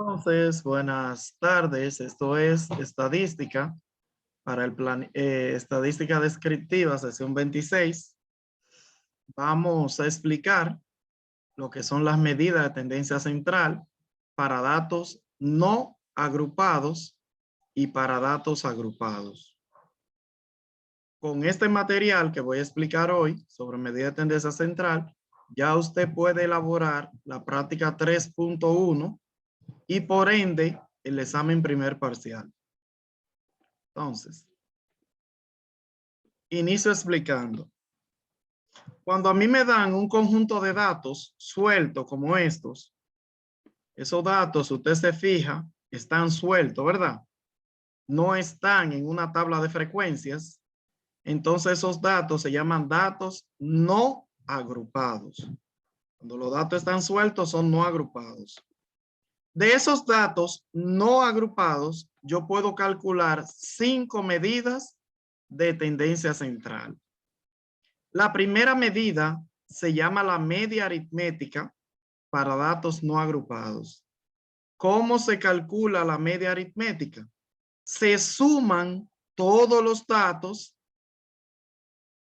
Entonces, buenas tardes. Esto es estadística para el plan, estadística descriptiva, sesión 26. Vamos a explicar lo que son las medidas de tendencia central para datos no agrupados y para datos agrupados. Con este material que voy a explicar hoy sobre medida de tendencia central, ya usted puede elaborar la práctica 3.1 y por ende el examen primer parcial. Entonces, inicio explicando. Cuando a mí me dan un conjunto de datos sueltos como estos, esos datos, usted se fija, están sueltos, ¿verdad? No están en una tabla de frecuencias. Entonces esos datos se llaman datos no agrupados. Cuando los datos están sueltos son no agrupados. De esos datos no agrupados, yo puedo calcular 5 medidas de tendencia central. La primera medida se llama la media aritmética para datos no agrupados. ¿Cómo se calcula la media aritmética? Se suman todos los datos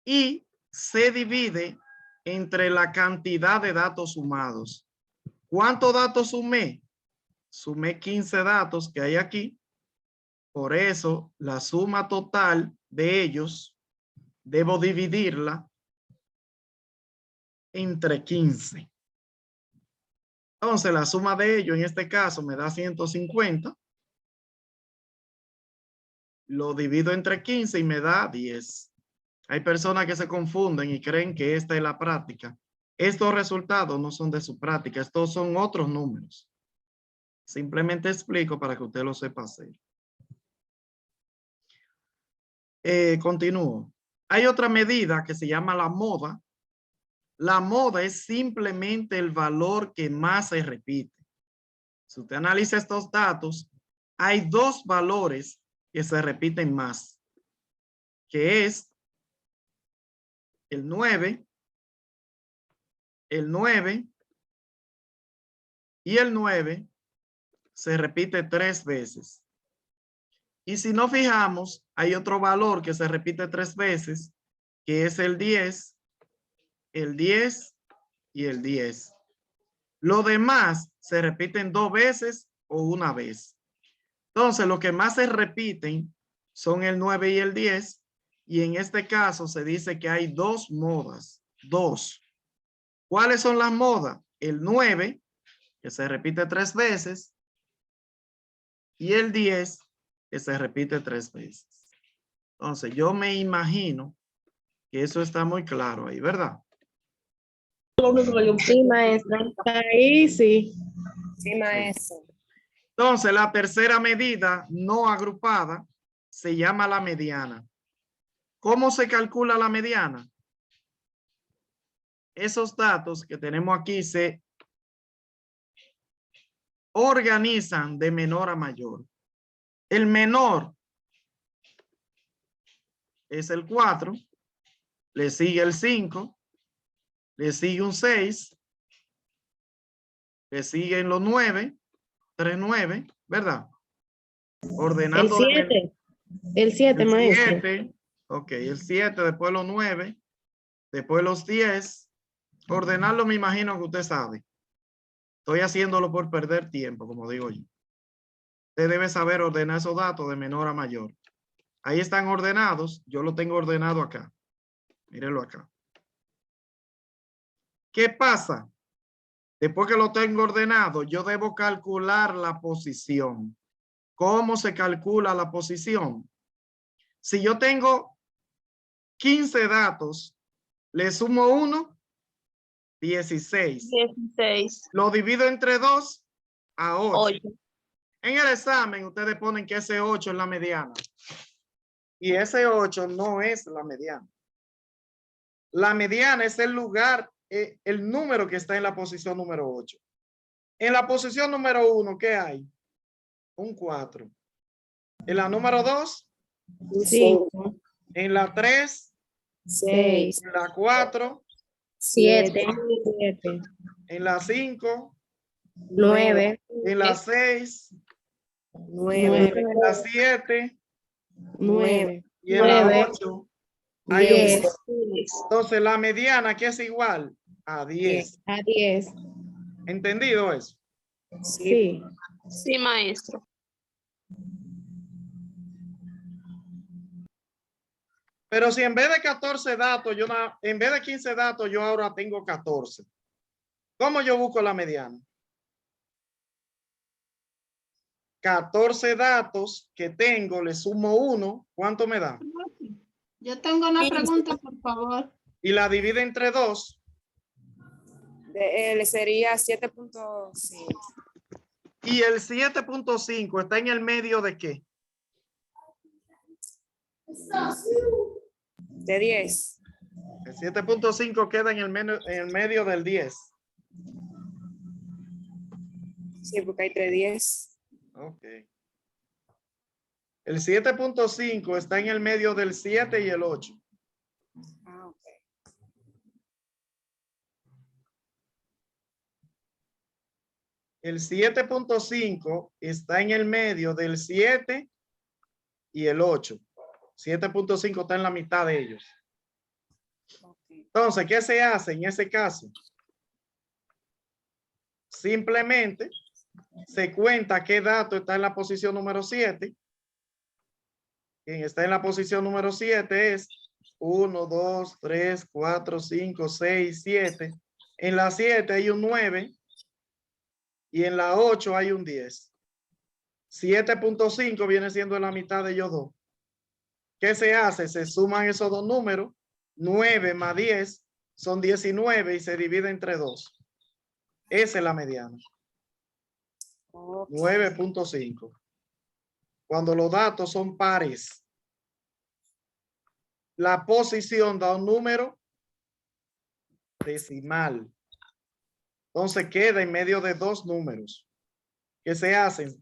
y se divide entre la cantidad de datos sumados. ¿Cuántos datos sumé? Sumé 15 datos que hay aquí. Por eso, la suma total de ellos, debo dividirla entre 15. Entonces, la suma de ellos, en este caso, me da 150. Lo divido entre 15 y me da 10. Hay personas que se confunden y creen que esta es la práctica. Estos resultados no son de su práctica, estos son otros números. Simplemente explico para que usted lo sepa hacer. Continúo. Hay otra medida que se llama la moda. La moda es simplemente el valor que más se repite. Si usted analiza estos datos, hay dos valores que se repiten más, que es el 9 y el 9 se repite 3 veces. Y si no fijamos, hay otro valor que se repite 3 veces, que es el 10 y el 10. Lo demás se repiten 2 veces o una vez. Entonces, lo que más se repiten son el 9 y el 10. Y en este caso se dice que hay dos modas. Dos. ¿Cuáles son las modas? El 9, que se repite 3 veces. Y el 10, que se repite 3 veces. Entonces, yo me imagino que eso está muy claro ahí, ¿verdad? Sí, maestra. Ahí sí. Sí, maestro. Entonces, la tercera medida no agrupada se llama la mediana. ¿Cómo se calcula la mediana? Esos datos que tenemos aquí se organizan de menor a mayor. El menor es el 4, le sigue el 5, le sigue un 6, le siguen los 9, 3, 9, ¿verdad? Ordenando El 7, maestro. 7, ok, el 7, después los 9, después los 10. Ordenarlo me imagino que usted sabe. Estoy haciéndolo por perder tiempo, como digo yo. Usted debe saber ordenar esos datos de menor a mayor. Ahí están ordenados. Yo lo tengo ordenado acá. Mírenlo acá. ¿Qué pasa? Después que lo tengo ordenado, yo debo calcular la posición. ¿Cómo se calcula la posición? Si yo tengo 15 datos, le sumo 1, 16. 16. Lo divido entre 2 a 8. 8. En el examen, ustedes ponen que ese 8 es la mediana. Y ese 8 no es la mediana. La mediana es el lugar, el número que está en la posición número 8. En la posición número 1, ¿qué hay? Un 4. En la número 2, 5. en la 3, 6. en la 4, 7. en la 5, 9, En la 6, 9, en la 7 9, y en la 9, 8 hay un 10, 10. Entonces la mediana que es igual a 10. a 10. ¿Entendido eso? Sí. sí, maestro. Pero si en vez de 14 datos, en vez de 15 datos, yo ahora tengo 14. ¿Cómo yo busco la mediana? 14 datos que tengo, le sumo 1, ¿cuánto me da? Yo tengo una pregunta, por favor. Y la divide entre 2. Le sería 7.5. Y el 7.5 está en el medio de qué? De 10. El 7.5 queda en el medio del 10. Sí, porque hay 3 10. Ok. El 7.5 está en el medio del 7 y el 8. Ah, ok. El 7.5 está en el medio del 7 y el 8. 7.5 está en la mitad de ellos. Entonces, ¿qué se hace en ese caso? Simplemente se cuenta qué dato está en la posición número 7. Quien está en la posición número 7 es 1, 2, 3, 4, 5, 6, 7. En la 7 hay un 9 y en la 8 hay un 10. 7.5 viene siendo la mitad de ellos dos. ¿Qué se hace? Se suman esos dos números. 9 más 10 son 19 y se divide entre 2. Esa es la mediana. 9.5. Cuando los datos son pares, la posición da un número decimal. Entonces queda en medio de dos números. ¿Qué se hacen? Se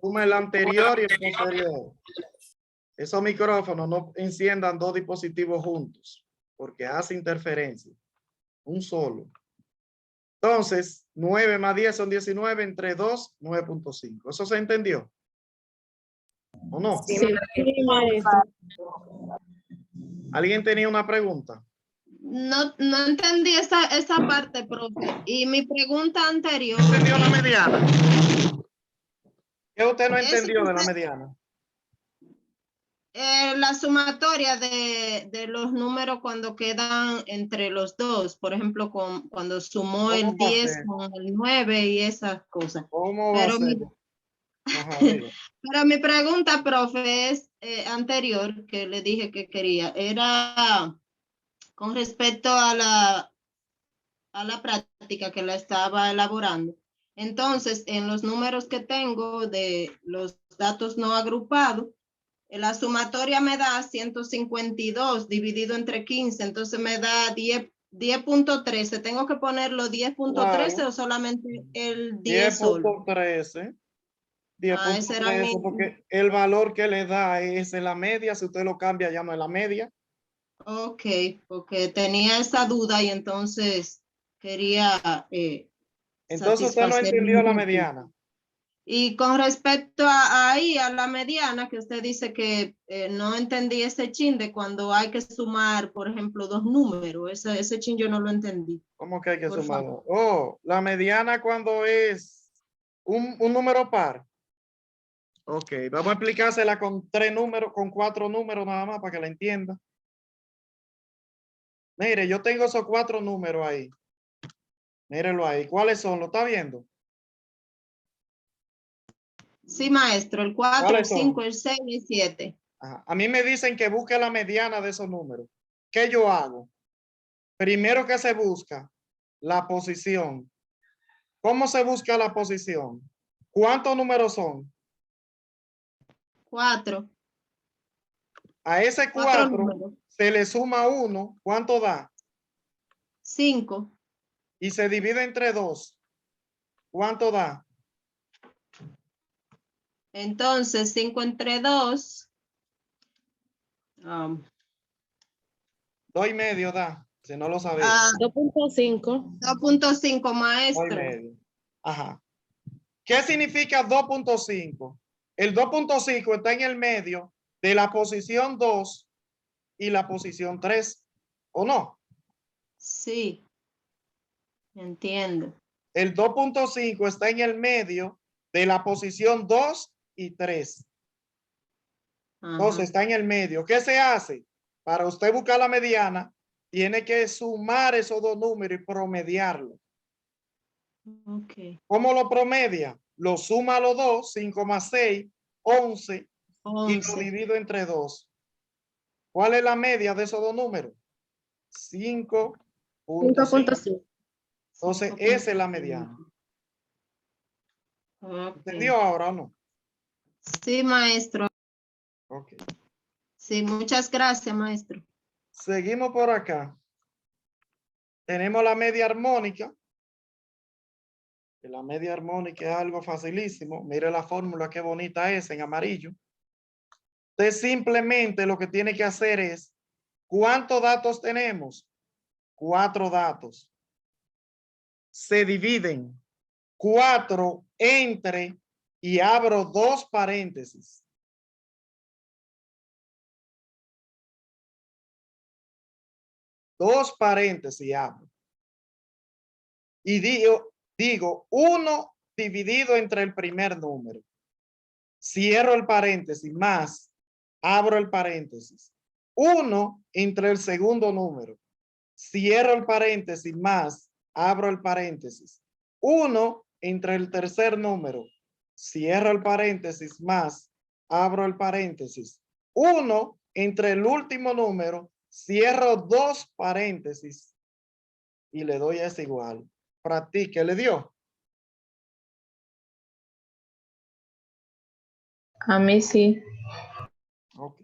suma el anterior y el posterior. Esos micrófonos no enciendan dos dispositivos juntos porque hace interferencia. Un solo. Entonces, 9 más 10 son 19, entre 2, 9.5. ¿Eso se entendió? ¿O no? Sí, maestro. ¿Alguien tenía una pregunta? No entendí esa parte, profe. Y mi pregunta anterior. ¿Entendió la mediana? ¿Qué usted no Eso entendió de la usted- mediana? La sumatoria de los números cuando quedan entre los dos, por ejemplo, cuando sumó el ¿Cómo va a 10 ser? con el 9 y esas cosas. ¿Cómo va a ser? Ajá, diga. Pero mi pregunta, profe, es anterior, que le dije que quería, era con respecto a la práctica que la estaba elaborando. Entonces, en los números que tengo de los datos no agrupados, la sumatoria me da 152 dividido entre 15, entonces me da 10.13. ¿Tengo que ponerlo 10.13 Claro. o solamente el 10 solo? 10.13. Ese era mi... 10.13 porque el valor que le da es en la media. Si usted lo cambia, ya no es la media. Ok, porque tenía esa duda y entonces quería Entonces usted no satisfacer mi entendió la inquietud. mediana. Y con respecto a la mediana, que usted dice que no entendí ese chin de cuando hay que sumar, por ejemplo, dos números. Ese chin yo no lo entendí. ¿Cómo que hay que Por sumar? favor. Oh, la mediana cuando es un número par. Ok, vamos a explicársela con 3 números, con 4 números nada más para que la entienda. Mire, yo tengo esos 4 números ahí. Mírenlo ahí. ¿Cuáles son? ¿Lo está viendo? Sí, maestro, el 4, el ¿Cuáles son? 5, el 6 y el 7. Ajá. A mí me dicen que busque la mediana de esos números. ¿Qué yo hago? Primero que se busca la posición. ¿Cómo se busca la posición? ¿Cuántos números son? 4. A ese 4 4 números. se le suma 1. ¿Cuánto da? 5. Y se divide entre 2. ¿Cuánto da? Entonces, 5 entre 2. 2,5 da. Si no lo sabía. 2.5. 2.5, 2,5. maestro. Ajá. ¿Qué significa 2.5? El 2.5 está en el medio de la posición 2 y la posición 3, ¿o no? Sí. Entiendo. El 2.5 está en el medio de la posición 2 y 3. Entonces Ajá. está en el medio. ¿Qué se hace? Para usted buscar la mediana, tiene que sumar esos dos números y promediarlo. Ok. ¿Cómo lo promedia? Lo suma a los dos, 5 más 6, 11, y lo 11. divido entre 2. ¿Cuál es la media de esos dos números? 5.5. 5.5. Entonces, esa es la mediana. Ok. ¿Entendió ahora o no? Sí, maestro. Ok. Sí, muchas gracias, maestro. Seguimos por acá. Tenemos la media armónica. La media armónica es algo facilísimo. Mire la fórmula, qué bonita es en amarillo. Usted simplemente lo que tiene que hacer es, ¿cuántos datos tenemos? 4 datos. Se dividen 4 entre y abro 2 paréntesis. Dos paréntesis abro. Y digo 1 dividido entre el primer número. Cierro el paréntesis más, abro el paréntesis. 1 entre el segundo número. Cierro el paréntesis más, abro el paréntesis. 1 entre el tercer número. Cierro el paréntesis más, abro el paréntesis. 1 entre el último número. Cierro 2 paréntesis y le doy a ese igual. Practique, ¿le dio? A mí sí. Ok.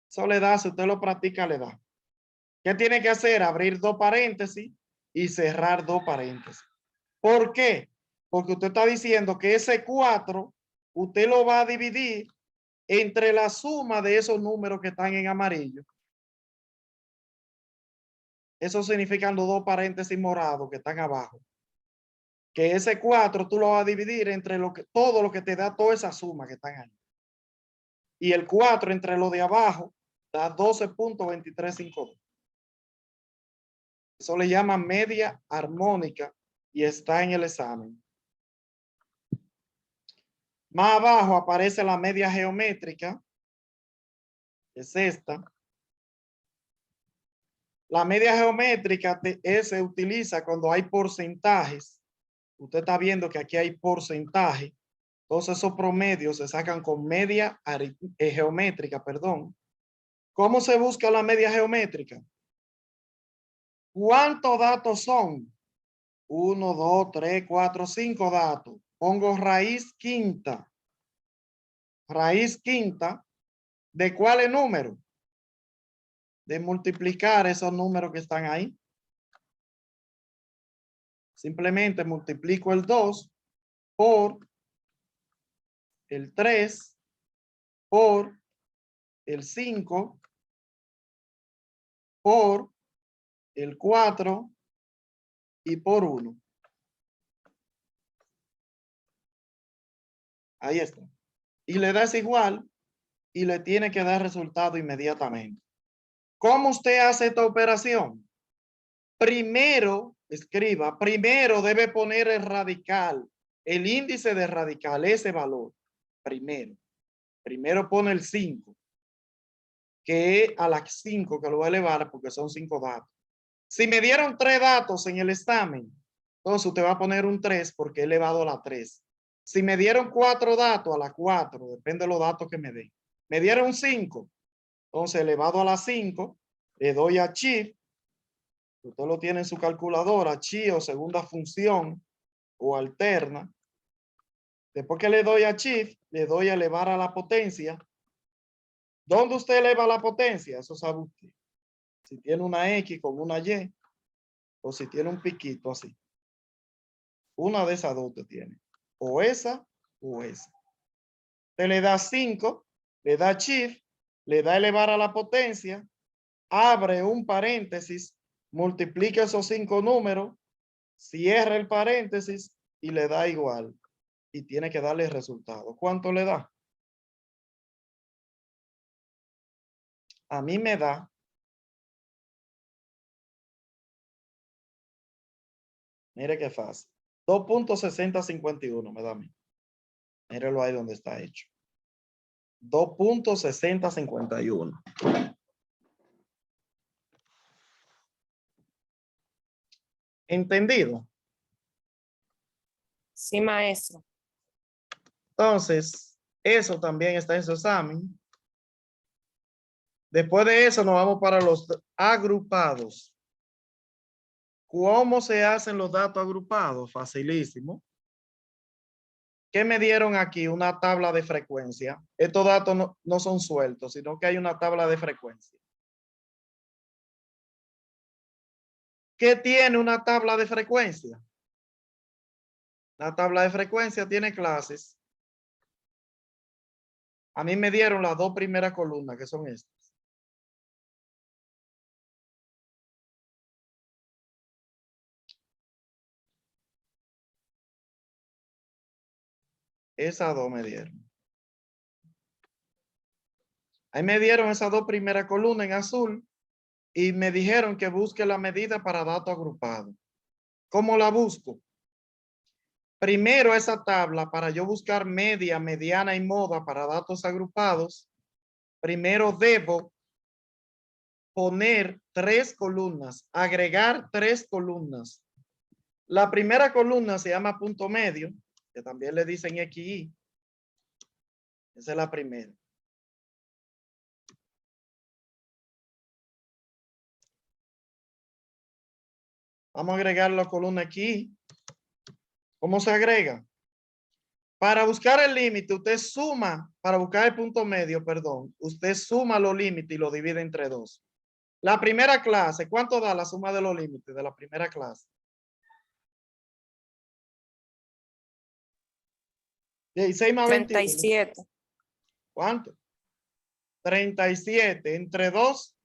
Eso le da, si usted lo practica, le da. ¿Qué tiene que hacer? Abrir 2 paréntesis y cerrar 2 paréntesis. ¿Por qué? Porque usted está diciendo que ese 4, usted lo va a dividir entre la suma de esos números que están en amarillo. Eso significan los 2 paréntesis morados que están abajo. Que ese 4 tú lo vas a dividir entre todo lo que te da toda esa suma que están ahí. Y el 4 entre lo de abajo da 12.2352. Eso le llaman media armónica y está en el examen. Más abajo aparece la media geométrica. Es esta. La media geométrica se utiliza cuando hay porcentajes. Usted está viendo que aquí hay porcentaje. Entonces esos promedios se sacan con media geométrica, perdón. ¿Cómo se busca la media geométrica? ¿Cuántos datos son? 1, 2, 3, 4, 5 datos. Pongo raíz quinta. Raíz quinta. ¿De cuál número? De multiplicar esos números que están ahí. Simplemente multiplico el 2 por el 3 por el 5 por el 4 y por 1. Ahí está. Y le das igual y le tiene que dar resultado inmediatamente. ¿Cómo usted hace esta operación? Primero, escriba, primero debe poner el radical, el índice de radical, ese valor. Primero pone el 5, que es a las 5 que lo va a elevar porque son 5 datos. Si me dieron 3 datos en el examen, entonces usted va a poner un 3 porque he elevado a la 3. Si me dieron 4 datos, a la 4, depende de los datos que me den. Me dieron 5, entonces elevado a la 5, le doy a Shift. Usted lo tiene en su calculadora, Shift o segunda función o alterna. Después que le doy a Shift, le doy a elevar a la potencia. ¿Dónde usted eleva la potencia? Eso sabe usted. Si tiene una X con una Y o si tiene un piquito así. Una de esas dos te tiene. O esa o esa. Usted le da 5, le da Shift, le da elevar a la potencia, abre un paréntesis, multiplica esos 5 números, cierra el paréntesis y le da igual. y tiene que darle el resultado. ¿Cuánto le da? A mí me da mire qué fácil. 2.6051 me da a mí. Mírelo ahí donde está hecho. 2.6051. ¿Entendido? Sí, maestro. Entonces, eso también está en su examen. Después de eso nos vamos para los agrupados. ¿Cómo se hacen los datos agrupados? Facilísimo. ¿Qué me dieron aquí? Una tabla de frecuencia. Estos datos no son sueltos, sino que hay una tabla de frecuencia. ¿Qué tiene una tabla de frecuencia? La tabla de frecuencia tiene clases. A mí me dieron las dos primeras columnas, que son estas. Esas dos me dieron. Ahí me dieron esas dos primeras columnas en azul y me dijeron que busque la medida para datos agrupados. ¿Cómo la busco? Primero esa tabla, para yo buscar media, mediana y moda para datos agrupados, primero debo poner 3 columnas, agregar 3 columnas. La primera columna se llama punto medio, que también le dicen XY. Esa es la primera. Vamos a agregar la columna aquí. ¿Cómo se agrega? Para buscar el límite, usted suma, para buscar el punto medio, perdón, usted suma los límites y lo divide entre 2. La primera clase, ¿cuánto da la suma de los límites de la primera clase? 16 más 21. 37. ¿Cuánto? 37 entre 2.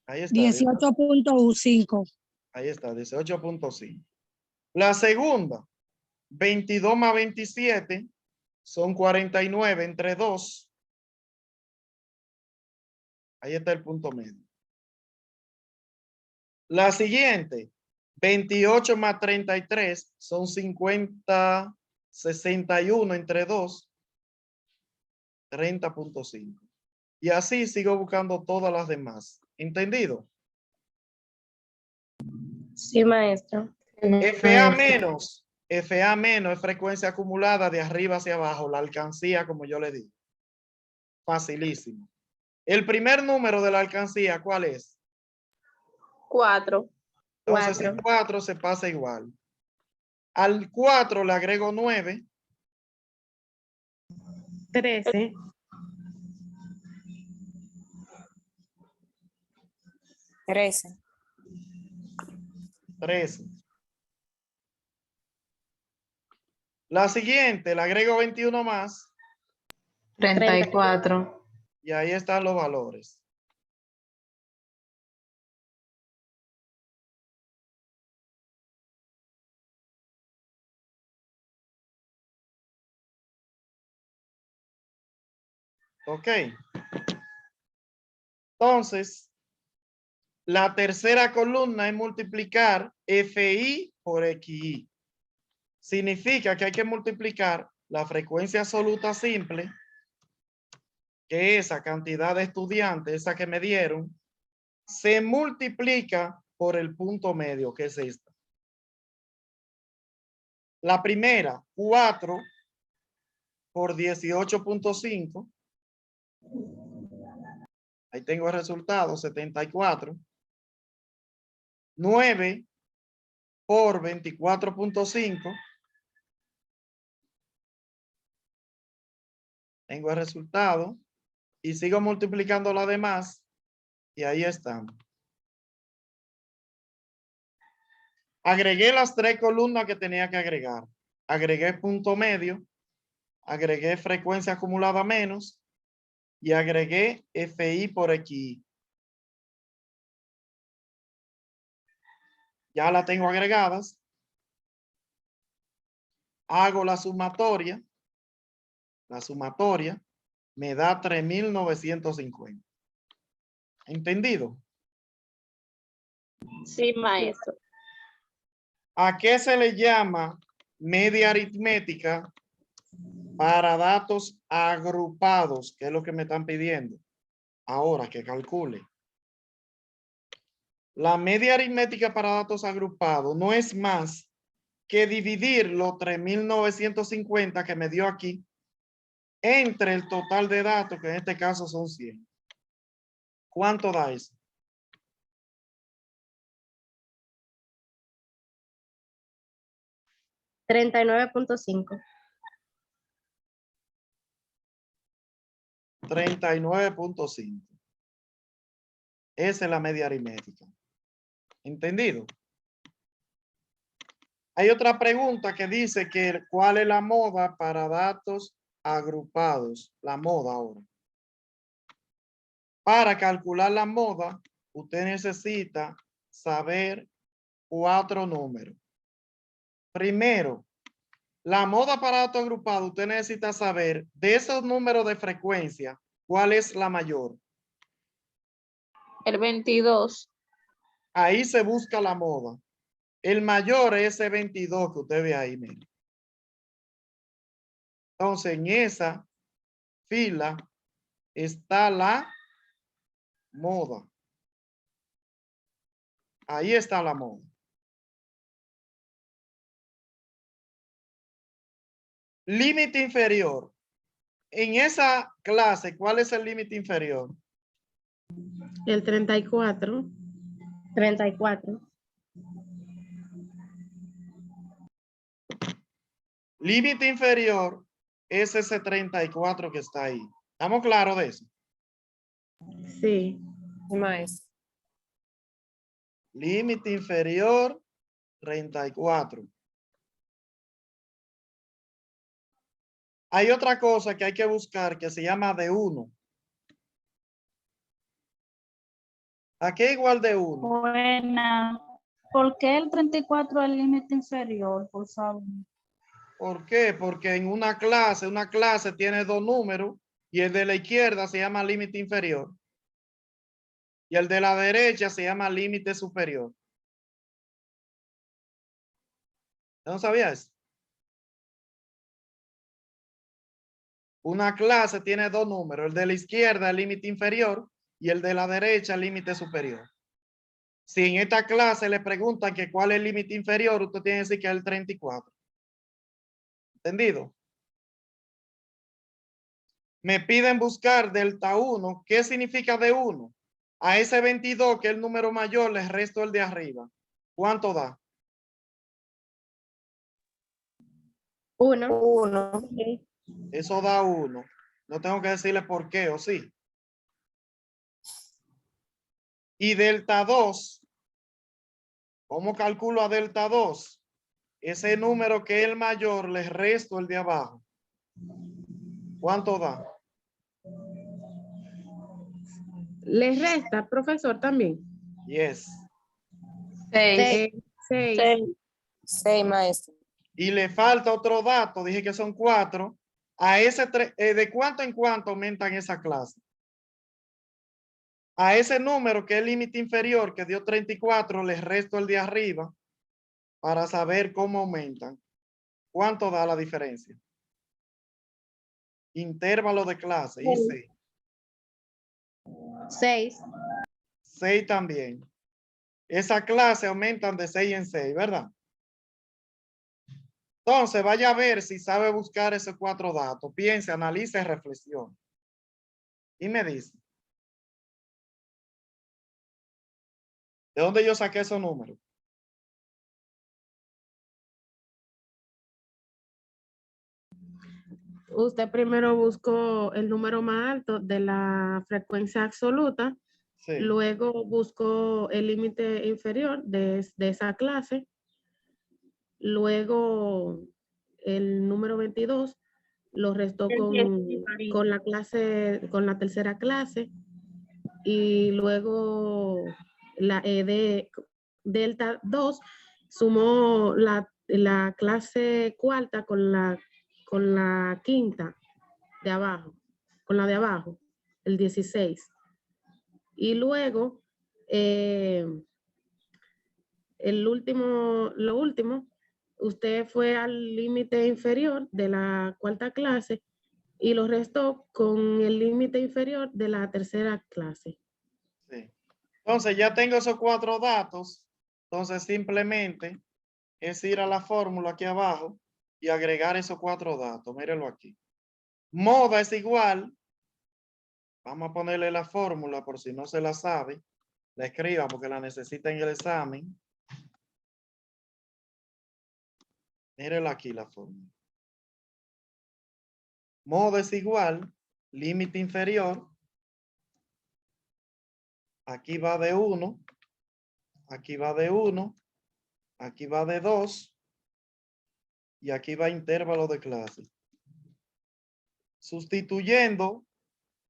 Ahí está. 18.5. Ahí está, 18.5. La segunda, 22 más 27 son 49 entre 2. Ahí está el punto medio. La siguiente, 28 más 33 son 50, 61 entre 2, 30.5. Y así sigo buscando todas las demás. ¿Entendido? Sí, maestro. FA menos es frecuencia acumulada de arriba hacia abajo, la alcancía, como yo le digo. Facilísimo. El primer número de la alcancía, ¿cuál es? 4. Entonces, el 4 se pasa igual. Al 4 le agrego 9. 13. 13. 13. La siguiente, le agrego 21 más 34. y ahí están los valores. Ok. Entonces, la tercera columna es multiplicar FI por XI. Significa que hay que multiplicar la frecuencia absoluta simple, que esa cantidad de estudiantes, esa que me dieron, se multiplica por el punto medio, que es esta. La primera, 4 por 18.5. Ahí tengo el resultado, 74. 9 por 24.5. Tengo el resultado. Y sigo multiplicando la demás. Y ahí están. Agregué las 3 columnas que tenía que agregar. Agregué punto medio. Agregué frecuencia acumulada menos. Y agregué FI por XI. Ya la tengo agregadas. hago la sumatoria me da 3.950. ¿Entendido? Sí, maestro. ¿A qué se le llama media aritmética para datos agrupados? ¿Qué es lo que me están pidiendo? Ahora que calcule. La media aritmética para datos agrupados no es más que dividir los 3.950 que me dio aquí entre el total de datos, que en este caso son 100. ¿Cuánto da eso? $39.5. 39.5. Esa es la media aritmética. ¿Entendido? Hay otra pregunta que dice que ¿cuál es la moda para datos agrupados? La moda ahora. Para calcular la moda, usted necesita saber 4 números. Primero, la moda para datos agrupados, usted necesita saber de esos números de frecuencia, ¿cuál es la mayor? El 22. Ahí se busca la moda. El mayor es ese 22 que usted ve ahí, mire. Entonces, en esa fila está la moda. Ahí está la moda. Límite inferior. En esa clase, ¿cuál es el límite inferior? El 34. 34. Límite inferior es ese 34 que está ahí. ¿Estamos claros de eso? Sí. Sí, maestro. Límite inferior 34. Hay otra cosa que hay que buscar que se llama de 1. ¿A qué igual de 1? Buena. ¿Por qué el 34 es el límite inferior, por favor? ¿Por qué? Porque en una clase tiene 2 números y el de la izquierda se llama límite inferior y el de la derecha se llama límite superior. ¿No sabías? Una clase tiene 2 números, el de la izquierda el límite inferior y el de la derecha el límite superior. Si en esta clase le preguntan que cuál es el límite inferior, usted tiene que decir que es el 34. ¿Entendido? Me piden buscar delta 1. ¿Qué significa de 1? A ese 22, que es el número mayor, le resto el de arriba. ¿Cuánto da? 1. 1. Eso da 1. No tengo que decirle por qué, ¿o sí? Y delta 2. ¿Cómo calculo a delta 2? Ese número que es el mayor, le resto el de abajo. ¿Cuánto da? ¿Les resta, profesor, también? Yes. 6. 6. 6, maestro. Y le falta otro dato, dije que son 4. A ese ¿de cuánto en cuánto aumentan esa clase? A ese número que es el límite inferior, que dio 34, le resto el de arriba para saber cómo aumentan. ¿Cuánto da la diferencia? Intervalo de clase, y 6. 6 también. Esa clase aumentan de 6 en 6, ¿verdad? Entonces, vaya a ver si sabe buscar esos 4 datos. Piense, analice, reflexione. Y me dice. ¿De dónde yo saqué esos números? Usted primero buscó el número más alto de la frecuencia absoluta, Sí. luego buscó el límite inferior de esa clase, luego el número 22 lo restó con la clase, con la tercera clase, y luego la de delta 2 sumó la clase cuarta con la quinta de abajo, con la de abajo, el 16. Y luego, lo último, usted fue al límite inferior de la cuarta clase y lo restó con el límite inferior de la tercera clase. Sí. Entonces ya tengo esos 4 datos. Entonces simplemente es ir a la fórmula aquí abajo y agregar esos 4 datos. Mírenlo aquí. Moda es igual. Vamos a ponerle la fórmula por si no se la sabe. La escriba porque la necesita en el examen. Mírenlo aquí la fórmula. Moda es igual. Límite inferior. Aquí va de 1. Aquí va de 1. Aquí va de 2. Y aquí va intervalo de clase. Sustituyendo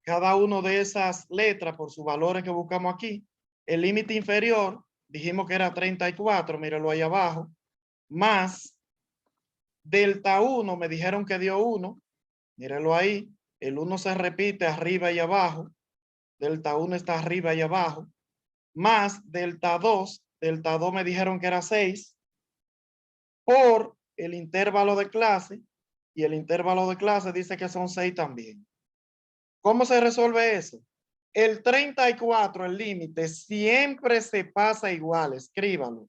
cada una de esas letras por sus valores que buscamos aquí. El límite inferior, dijimos que era 34, míralo ahí abajo, más delta 1, me dijeron que dio 1, míralo ahí, el 1 se repite arriba y abajo, delta 1 está arriba y abajo, más delta 2 me dijeron que era 6, por el intervalo de clase, y el intervalo de clase dice que son 6 también. ¿Cómo se resuelve eso? El 34, el límite, siempre se pasa igual, escríbalo.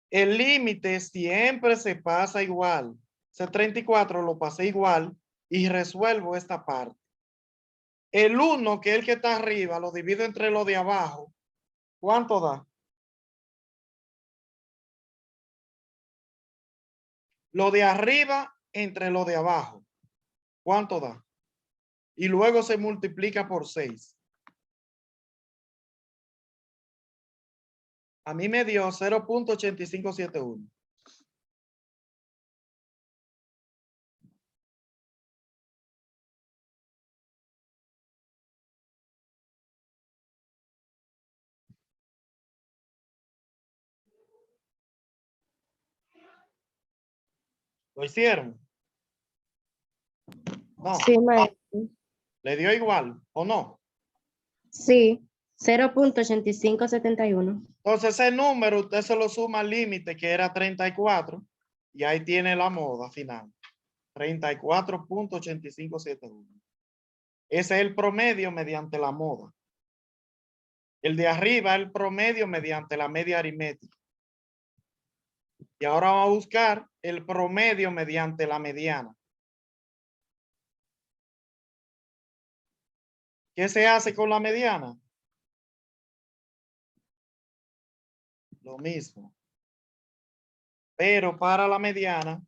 El límite siempre se pasa igual. Ese 34 lo pasé igual y resuelvo esta parte. El 1, que es el que está arriba, lo divido entre lo de abajo. ¿Cuánto da? Lo de arriba entre lo de abajo. ¿Cuánto da? Y luego se multiplica por 6. A mí me dio 0.8571. ¿Lo hicieron? No. Sí, maestro. ¿Le dio igual o no? Sí, 0.8571. Entonces ese número usted se lo suma al límite que era 34 y ahí tiene la moda final. 34.8571. Ese es el promedio mediante la moda. El de arriba es el promedio mediante la media aritmética. Y ahora vamos a buscar el promedio mediante la mediana. ¿Qué se hace con la mediana? Lo mismo. Pero para la mediana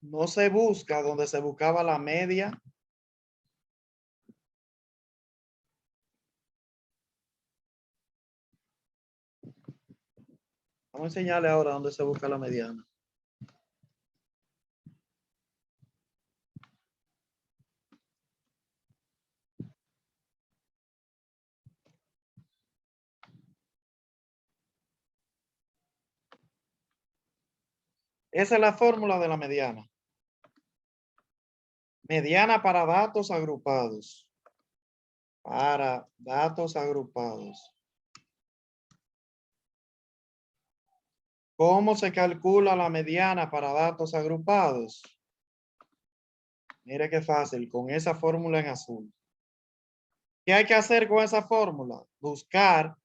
no se busca donde se buscaba la media. Vamos a enseñarle ahora dónde se busca la mediana. Esa es la fórmula de la mediana. Mediana para datos agrupados. Para datos agrupados. ¿Cómo se calcula la mediana para datos agrupados? Mire qué fácil, con esa fórmula en azul. ¿Qué hay que hacer con esa fórmula? Buscar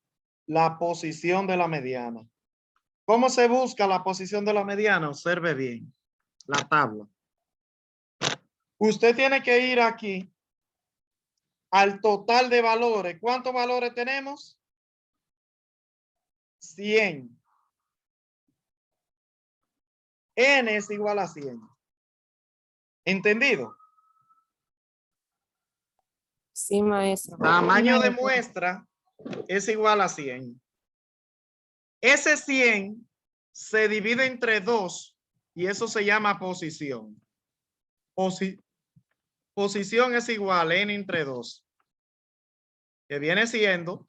la posición de la mediana. ¿Cómo se busca la posición de la mediana? Observe bien la tabla. Usted tiene que ir aquí al total de valores. ¿Cuántos valores tenemos? 100. N es igual a 100. ¿Entendido? Sí, maestro. Tamaño de muestra es igual a 100. Ese 100 se divide entre 2 y eso se llama posición. Posición es igual a n entre 2, que viene siendo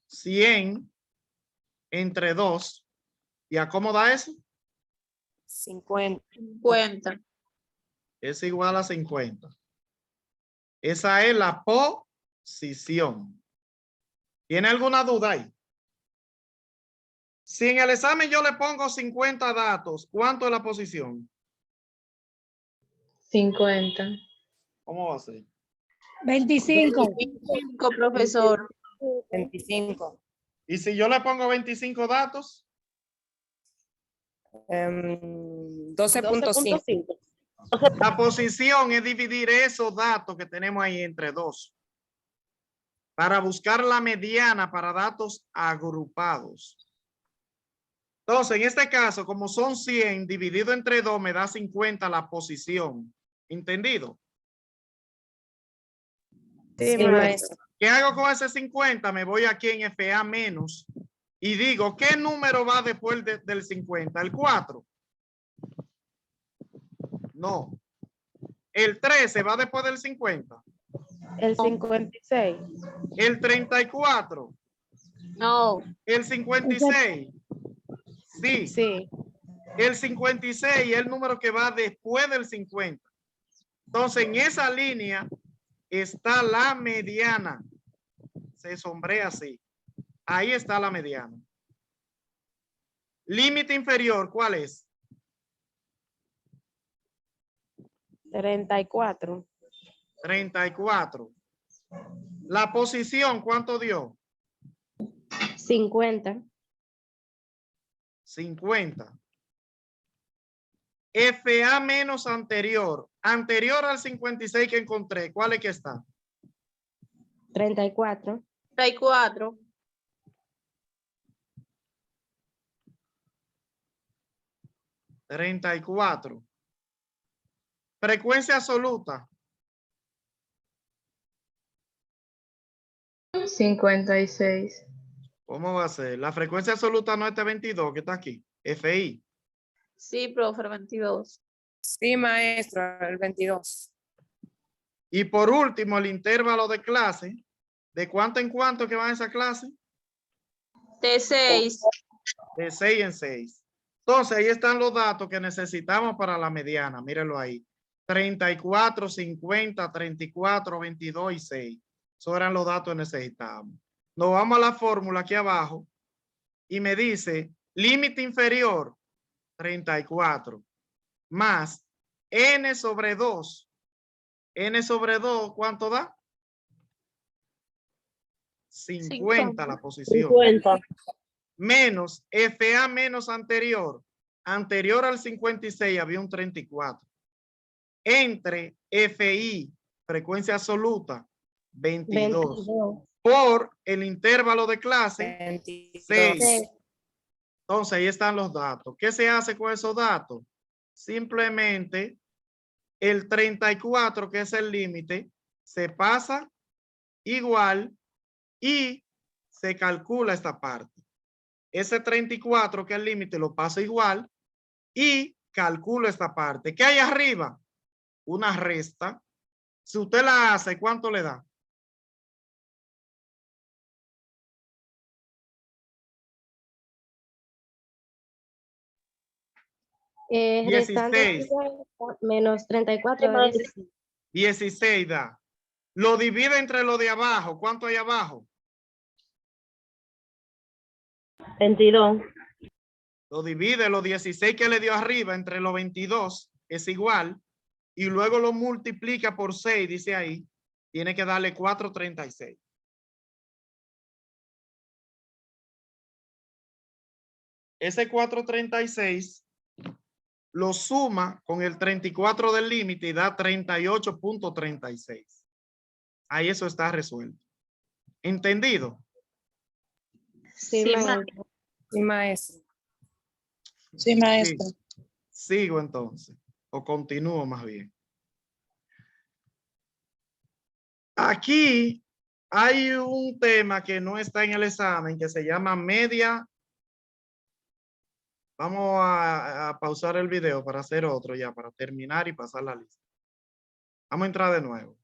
100 entre 2. ¿Y a cómo da eso? 50. 50. Es igual a 50. Esa es la posición. ¿Tiene alguna duda ahí? Si en el examen yo le pongo 50 datos, ¿cuánto es la posición? 50. ¿Cómo va a ser? 25. 25, profesor. 25. Y si yo le pongo 25 datos, 12.5. la posición es dividir esos datos que tenemos ahí entre 2 para buscar la mediana para datos agrupados. Entonces, en este caso, como son 100 dividido entre 2, me da 50 la posición. ¿Entendido? Sí, maestro. ¿Qué hago con ese 50? Me voy aquí en FA menos y digo, ¿qué número va después del 50? ¿El 4? No. ¿El 13 va después del 50? El 56. ¿El 34? No. ¿El 56? Sí. Sí. El 56 es el número que va después del 50. Entonces, en esa línea está la mediana. Se sombrea así. Ahí está la mediana. Límite inferior, ¿cuál es? 34. 34. La posición, ¿cuánto dio? 50. 50. FA menos anterior. Anterior al 56 que encontré, ¿cuál es que está? 34. 34. 34. Frecuencia absoluta. 56. ¿Cómo va a ser? La frecuencia absoluta no es este 22 que está aquí. FI. Sí, profe, 22. Sí, maestro, el 22. Y por último, el intervalo de clase. ¿De cuánto en cuánto que va a esa clase? De 6. De 6 en 6. Entonces, ahí están los datos que necesitamos para la mediana. Mírenlo ahí. 34, 50, 34, 22 y 6. Esos eran los datos que necesitábamos. Nos vamos a la fórmula aquí abajo y me dice límite inferior 34 más n sobre 2. N sobre 2, ¿cuánto da? 50 la posición. 50. Menos FA menos anterior. Anterior al 56 había un 34. Entre FI, frecuencia absoluta, 22. Por el intervalo de clase, 22. 6. Entonces, ahí están los datos. ¿Qué se hace con esos datos? Simplemente el 34, que es el límite, se pasa igual y se calcula esta parte. Ese 34, que es el límite, lo paso igual y calculo esta parte. ¿Qué hay arriba? Una resta. Si usted la hace, ¿cuánto le da? Restando 16. menos 34 es 16 da. Lo divide entre lo de abajo. ¿Cuánto hay abajo? 22. Lo divide, los 16 que le dio arriba entre los 22 es igual. Y luego lo multiplica por 6, dice ahí. Tiene que darle 436. Ese 436 lo suma con el 34 del límite y da 38.36. Ahí eso está resuelto. ¿Entendido? Sí, Sí, maestro. Sí, maestro. Sí, maestro. Sí. Sigo entonces, o continúo más bien. Aquí hay un tema que no está en el examen que se llama media. Vamos a pausar el video para hacer otro ya, para terminar y pasar la lista. Vamos a entrar de nuevo.